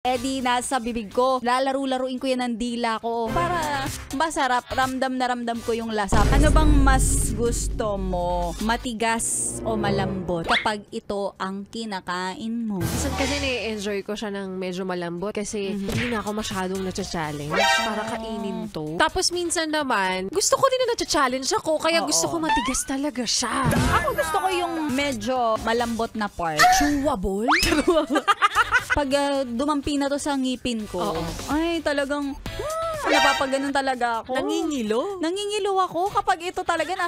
Nasa bibig ko. Lalaro-laruin ko yan ng dila ko para masarap. Ramdam na ramdam ko yung lasa. Ano bang mas gusto mo? Matigas o malambot kapag ito ang kinakain mo? Minsan kasi na-enjoy ko siya ng medyo malambot kasi hindi na ako masyadong na-challenge para kainin to. Tapos minsan naman, gusto ko din na na-challenge ako kaya gusto ko matigas talaga siya. Ako gusto ko yung medyo malambot na part. Chewable? Pag dumampi na to sa ngipin ko, Oo. ay talagang napapaganon talaga ako. Nangingilo? Nangingilo ako kapag ito talaga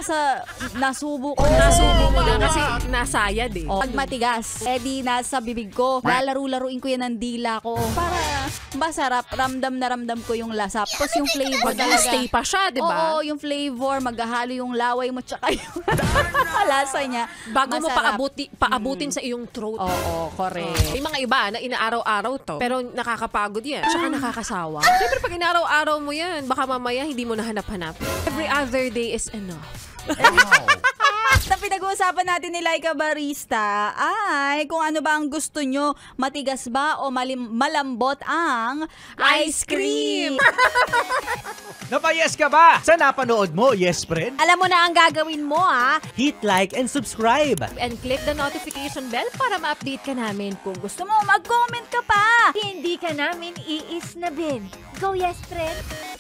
nasubo ko. Nasubo mo lang kasi nasayad eh. Pag matigas, nasa bibig ko. Lalaro-laruin ko yan ng dila ko para masarap. Ramdam na ramdam ko yung lasa. Tapos yung flavor talaga. Mag-stay pa siya, di ba? Oo, yung flavor, maghahalo yung laway mo tsaka yung lasa niya. Bago mo Masarap. paabutin sa iyong throat. Oo, correct. May mga iba na inaaraw-araw to, pero nakakapagod yan. Tsaka nakakasawa. Siyempre pag inaaraw-araw mo yan, baka mamaya hindi mo nahanap-hanap. Every other day is enough. Sa pinag-uusapan natin ni Laika Barista ay kung ano ba ang gusto nyo, matigas ba o malambot ang ice cream? Napayes ka ba? Sa napanood mo, yes friend? Alam mo na ang gagawin mo, ha? Hit like and subscribe. And click the notification bell para ma-update ka namin. Kung gusto mo, mag-comment ka pa! Hindi ka namin iisnabin. Go, yes, friend!